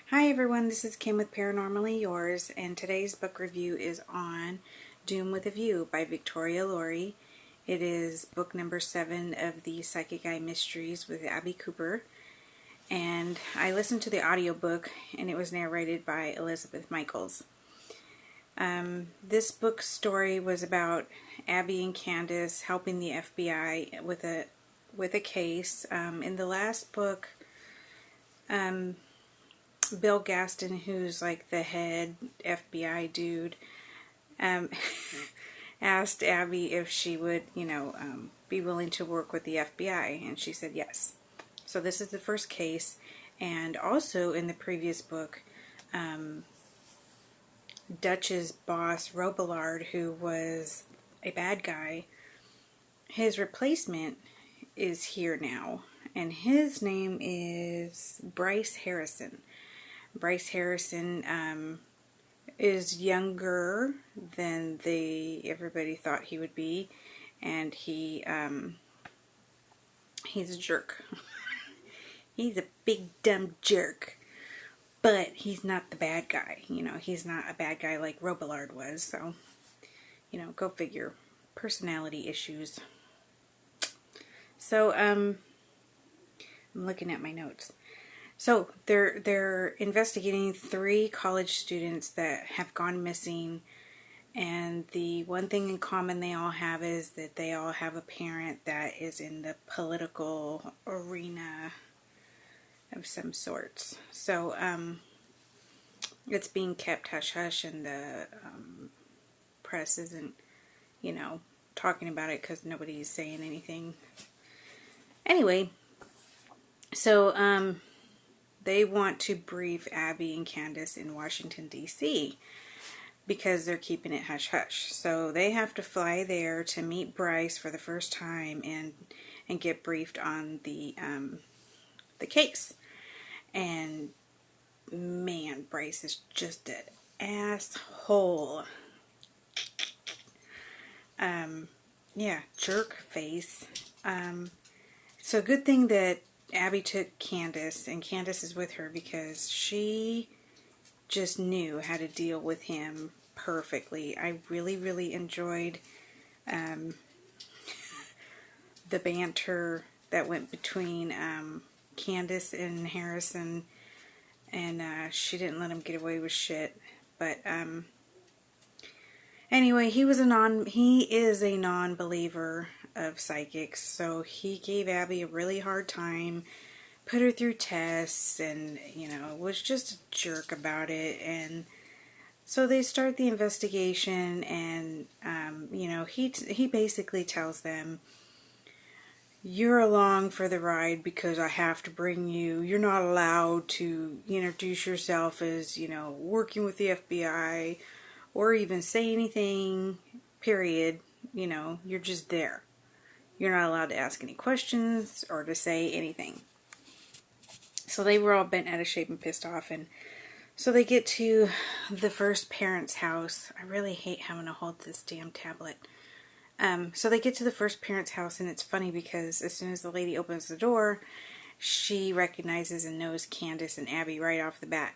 Hi everyone, this is Kim with Paranormally Yours, and today's book review is on Doom with a View by Victoria Laurie. It is book number 7 of the Psychic Eye Mysteries with Abby Cooper, and I listened to the audiobook, and it was narrated by Elizabeth Michaels. This book's story was about Abby and Candace helping the FBI with a case. In the last book, Bill Gaston, who's like the head FBI dude, asked Abby if she would, be willing to work with the FBI, and she said yes. So this is the first case, and also in the previous book, Dutch's boss, Robillard, who was a bad guy, his replacement is here now, and his name is Bryce Harrison. Bryce Harrison is younger than everybody thought he would be, and he's a jerk. He's a big dumb jerk, but he's not the bad guy. He's not a bad guy like Robillard was. So, go figure. Personality issues. So I'm looking at my notes. So they're investigating 3 college students that have gone missing, and the one thing in common they all have is that they all have a parent that is in the political arena of some sorts. So it's being kept hush-hush, and the press isn't, talking about it because nobody's saying anything. Anyway, so they want to brief Abby and Candace in Washington, D.C. because they're keeping it hush-hush. So they have to fly there to meet Bryce for the first time and get briefed on the case. And man, Bryce is just an asshole. Yeah, jerk face. So good thing that Abby took Candace, and Candace is with her because she just knew how to deal with him perfectly. I really, really enjoyed the banter that went between Candace and Harrison, and she didn't let him get away with shit. But anyway, he is a non-believer of psychics, so he gave Abby a really hard time, put her through tests, and was just a jerk about it. And so they start the investigation, and he basically tells them, you're along for the ride because I have to bring you. You're not allowed to introduce yourself as working with the FBI or even say anything, period. You're just there. You're not allowed to ask any questions or to say anything. So they were all bent out of shape and pissed off, and so they get to the first parent's house. I really hate having to hold this damn tablet. So they get to the first parent's house, and it's funny because as soon as the lady opens the door, she recognizes and knows Candace and Abby right off the bat.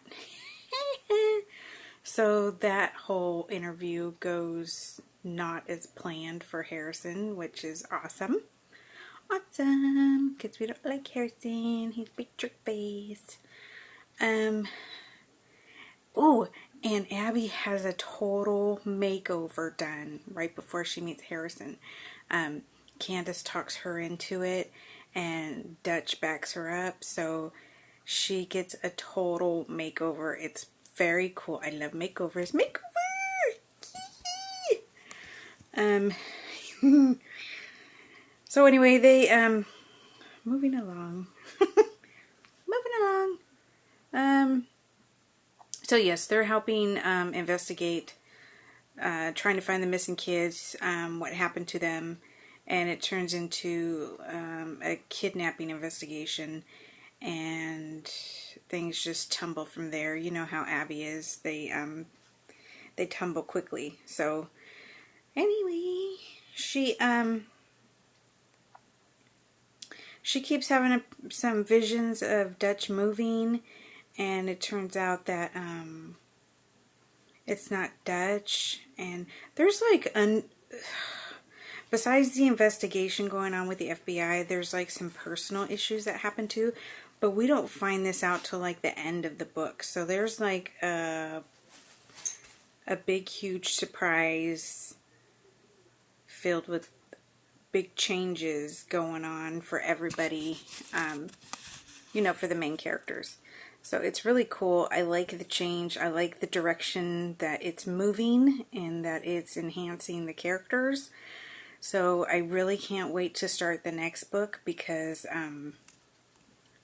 So that whole interview goes not as planned for Harrison, which is awesome. Awesome, because we don't like Harrison. He's a big jerk face. Oh, and Abby has a total makeover done right before she meets Harrison. Candace talks her into it, and Dutch backs her up, so she gets a total makeover. It's very cool. I love makeovers. Makeover! So anyway, they, moving along. So yes, they're helping investigate, trying to find the missing kids, what happened to them, and it turns into a kidnapping investigation, and things just tumble from there. You know how Abby is. They tumble quickly. So anyway, she keeps having some visions of Dutch moving, and it turns out that it's not Dutch, and there's like besides the investigation going on with the FBI, there's like some personal issues that happen too, but we don't find this out till like the end of the book. So there's like a big huge surprise filled with big changes going on for everybody, you know, for the main characters. So it's really cool. I like the change. I like the direction that it's moving and that it's enhancing the characters. So I really can't wait to start the next book because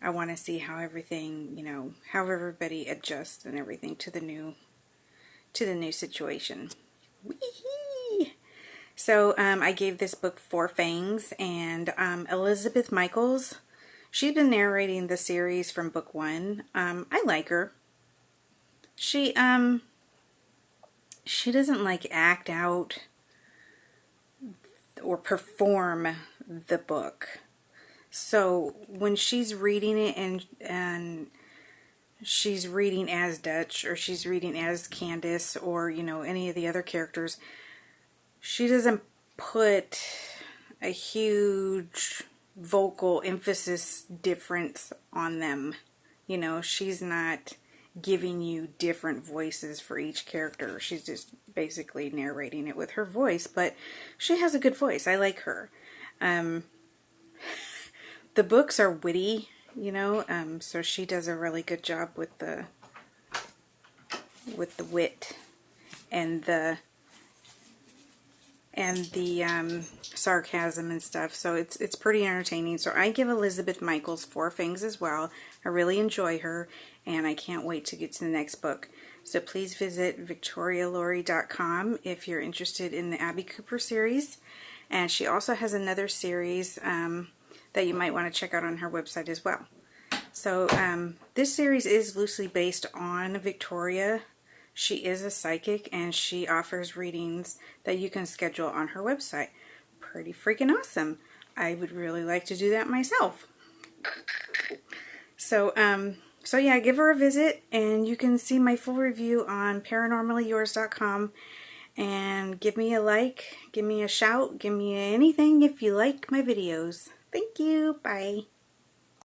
I want to see how everything, you know, how everybody adjusts and everything to the new situation. Whee! So I gave this book 4 fangs, and Elizabeth Michaels, she's been narrating the series from book 1. I like her. She doesn't like act out or perform the book. So when she's reading it and she's reading as Dutch, or she's reading as Candace, or, you know, any of the other characters, she doesn't put a huge vocal emphasis difference on them. You know, she's not giving you different voices for each character. She's just basically narrating it with her voice, but she has a good voice. I like her. The books are witty, you know, so she does a really good job with the wit and the sarcasm and stuff. So it's pretty entertaining. So I give Elizabeth Michaels 4 fangs as well. I really enjoy her, and I can't wait to get to the next book. So please visit victorialaurie.com if you're interested in the Abby Cooper series. And she also has another series that you might want to check out on her website as well. So this series is loosely based on Victoria. She is a psychic, and she offers readings that you can schedule on her website. Pretty freaking awesome. I would really like to do that myself. So yeah, give her a visit, and you can see my full review on paranormallyyours.com. And give me a like, give me a shout, give me anything if you like my videos. Thank you. Bye.